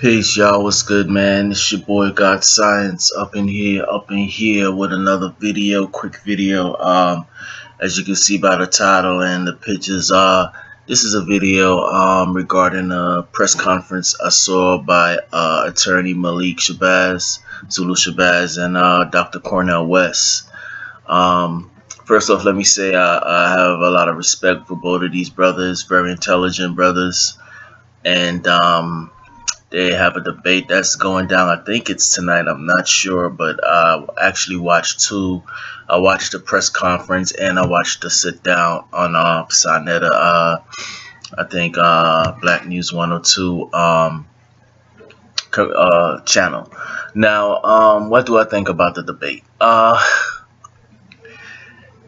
Peace, y'all. What's good, man? It's your boy God Science up in here with another video, quick video. As you can see by the title and the pictures, this is a video regarding a press conference I saw by Attorney Zulu Shabazz, and Dr. Cornel West. First off, let me say I have a lot of respect for both of these brothers, very intelligent brothers, and they have a debate that's going down. I think it's tonight. I'm not sure, but I actually watched two. I watched the press conference and I watched the sit down on Sonetta. I think Black News 102 channel. Now, what do I think about the debate?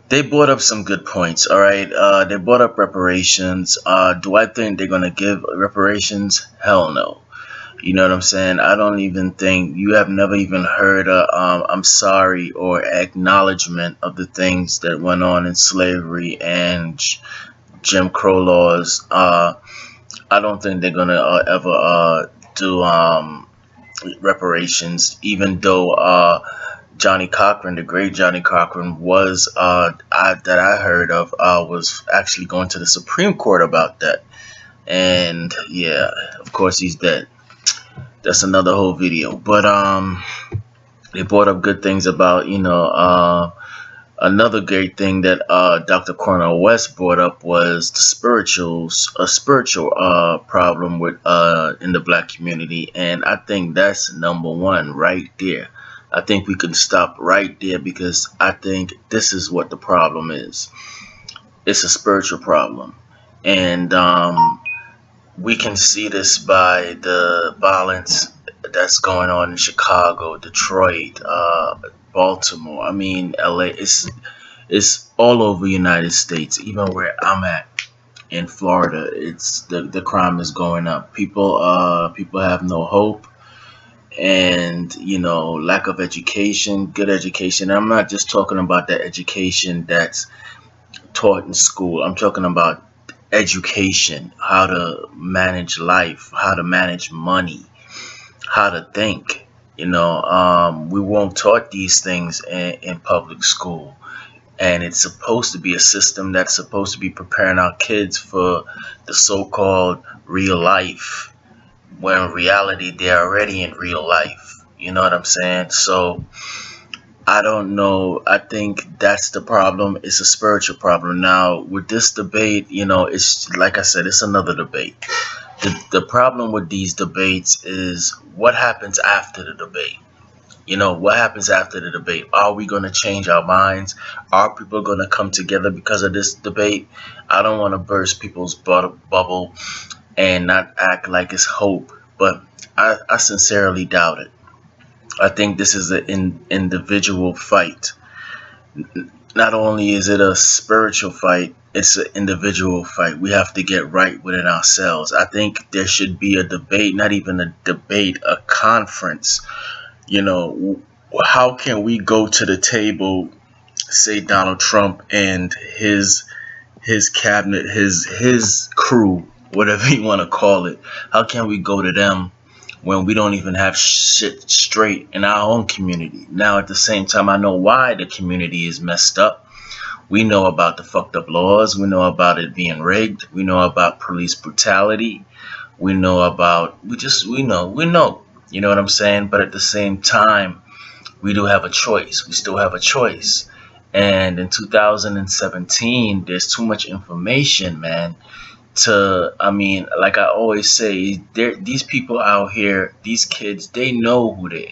They brought up some good points. All right, they brought up reparations. Do I think they're gonna give reparations? Hell no. You know what I'm saying? I don't even think you have never even heard a I'm sorry or acknowledgement of the things that went on in slavery and Jim Crow laws. I don't think they're gonna ever do reparations, even though Johnny Cochran, the great Johnny Cochran, was that I heard of was actually going to the Supreme Court about that. And yeah, of course he's dead. That's another whole video. But they brought up good things about, another great thing that Dr. Cornel West brought up was the spiritual problem with in the black community, and I think that's number one right there. I think we can stop right there because I think this is what the problem is. It's a spiritual problem, and we can see this by the violence that's going on in Chicago, Detroit, Baltimore. I mean, LA. It's all over the United States. Even where I'm at in Florida, it's the crime is going up. People have no hope, and lack of education, good education. I'm not just talking about the education that's taught in school. I'm talking about education, how to manage life, how to manage money, how to think. We weren't taught these things in public school, and it's supposed to be a system that's supposed to be preparing our kids for the so-called real life, when in reality they're already in real life. You know what I'm saying? So I don't know. I think that's the problem. It's a spiritual problem. Now, with this debate, it's like I said, it's another debate. The problem with these debates is what happens after the debate. What happens after the debate? Are we going to change our minds? Are people going to come together because of this debate? I don't want to burst people's bubble and not act like it's hope, but I sincerely doubt it. I think this is an individual fight. Not only is it a spiritual fight, it's an individual fight. We have to get right within ourselves. I think there should be a debate, not even a debate, a conference. How can we go to the table, say Donald Trump and his cabinet, his crew, whatever you want to call it, how can we go to them when we don't even have shit straight in our own community? Now, at the same time, I know why the community is messed up. We know about the fucked up laws. We know about it being rigged. We know about police brutality. We know about, we know. You know what I'm saying? But at the same time, we do have a choice. We still have a choice. And in 2017, there's too much information, man. Like I always say, these people out here, these kids, they know who they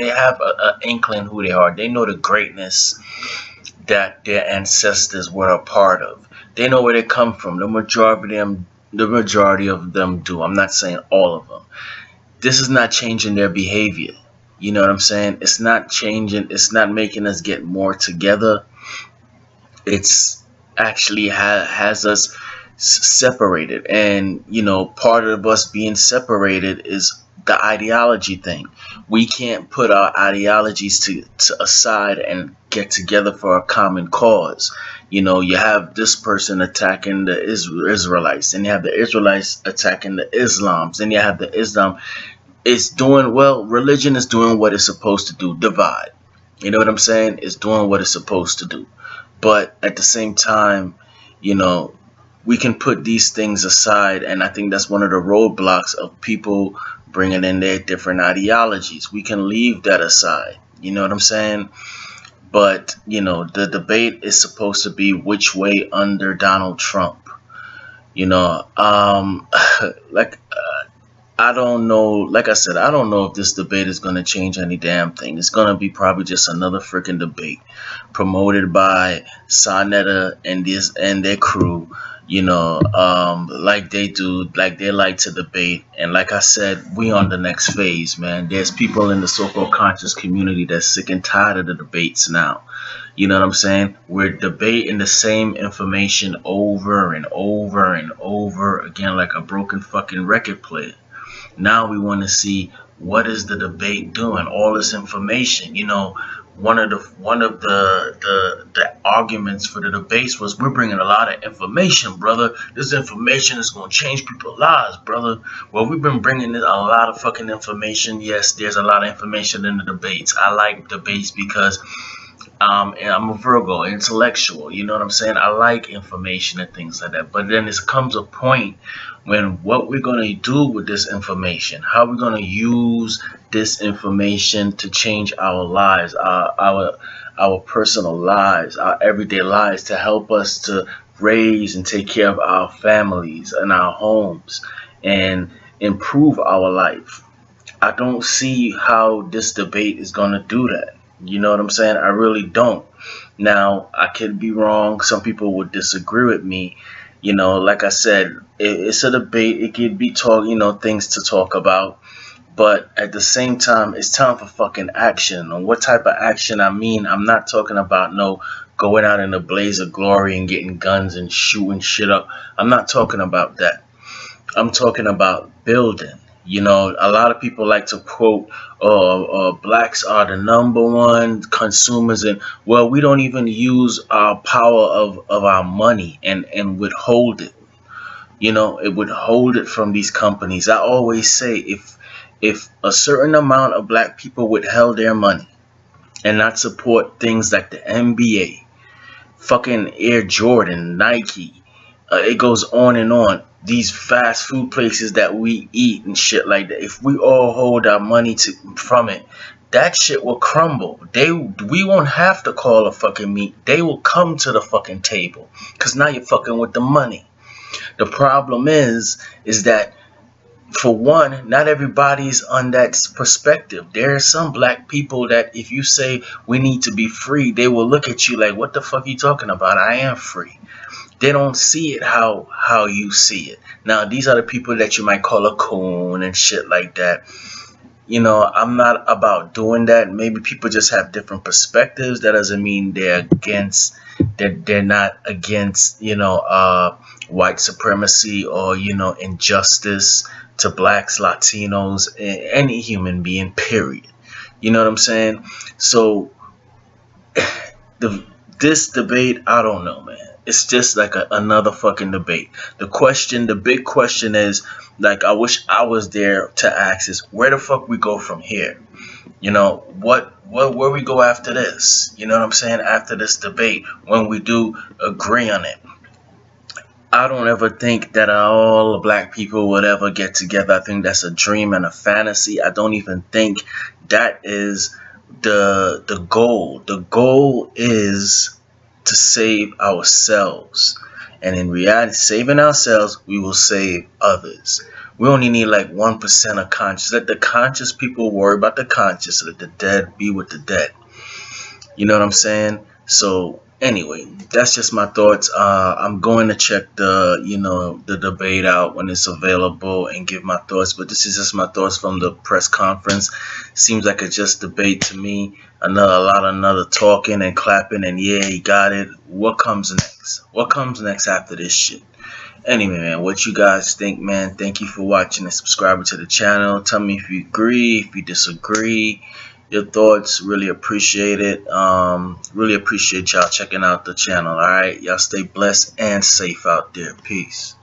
have an inkling who they are. They know the greatness that their ancestors were a part of. They know where they come from. The majority of them do. I'm not saying all of them. This is not changing their behavior. You know what I'm saying? It's not changing. It's not making us get more together. It's actually has us separated, and part of us being separated is the ideology thing. We can't put our ideologies to aside and get together for a common cause. You have this person attacking the Israelites, and you have the Israelites attacking the Islams, and you have the Islam. it's doing well. Religion is doing what it's supposed to do, divide. You know what I'm saying? It's doing what it's supposed to do. But at the same time, you know, we can put these things aside, and I think that's one of the roadblocks of people bringing in their different ideologies. We can leave that aside. You know what I'm saying? But, you know, the debate is supposed to be which way under Donald Trump. You know, like I don't know. Like I said, I don't know if this debate is going to change any damn thing. It's going to be probably just another freaking debate promoted by Sonetta and their crew. You know, like they do, like they like to debate. And like I said, we on the next phase, man. There's people in the so-called conscious community that's sick and tired of the debates now. You know what I'm saying? We're debating the same information over and over and over again like a broken fucking record player. Now we want to see what is the debate doing. All this information, you know, one of the arguments for the debates was we're bringing a lot of information, brother. This information is going to change people's lives, brother. Well, we've been bringing in a lot of fucking information. Yes, there's a lot of information in the debates. I like debates because and I'm a Virgo, intellectual. You know what I'm saying? I like information and things like that. But then there comes a point when what we're going to do with this information, how we're going to use this information to change our lives, our personal lives, our everyday lives, to help us to raise and take care of our families and our homes and improve our life. I don't see how this debate is going to do that. You know what I'm saying? I really don't. Now, I could be wrong. Some people would disagree with me. You know, like I said, it's a debate. It could be things to talk about. But at the same time, it's time for fucking action. And what type of action I mean, I'm not talking about no going out in a blaze of glory and getting guns and shooting shit up. I'm not talking about that. I'm talking about building. You know, a lot of people like to quote, blacks are the number one consumers. And, well, we don't even use our power of our money and withhold it. You know, it would hold it from these companies. I always say if a certain amount of black people withheld their money and not support things like the NBA, fucking Air Jordan, Nike, it goes on and on. These fast food places that we eat and shit like that. If we all hold our money from it, that shit will crumble. We won't have to call a fucking meet. They will come to the fucking table. Cause now you're fucking with the money. The problem is that, for one, not everybody's on that perspective. There are some black people that if you say we need to be free, they will look at you like, what the fuck are you talking about? I am free. They don't see it how you see it. Now, these are the people that you might call a coon and shit like that. You know, I'm not about doing that. Maybe people just have different perspectives. That doesn't mean they're not against, white supremacy or, injustice to blacks, Latinos, any human being, period. You know what I'm saying? So, this debate, I don't know, man. It's just like another fucking debate. The big question is, like, I wish I was there to ask is, where the fuck we go from here? You know, where we go after this? You know what I'm saying? After this debate, when we do agree on it. I don't ever think that all the black people would ever get together. I think that's a dream and a fantasy. I don't even think that is the goal. The goal is to save ourselves, and in reality, saving ourselves, we will save others. We only need like 1% of conscious. Let the conscious people worry about the conscious. Let the dead be with the dead. You know what I'm saying? So anyway, that's just my thoughts. I'm going to check the debate out when it's available and give my thoughts. But this is just my thoughts from the press conference. Seems like it's just debate to me. Another talking and clapping and yeah, he got it. What comes next? What comes next after this shit? Anyway, man, what you guys think, man? Thank you for watching and subscribing to the channel. Tell me if you agree, if you disagree. Your thoughts, really appreciate it. Really appreciate y'all checking out the channel. All right, y'all stay blessed and safe out there. Peace.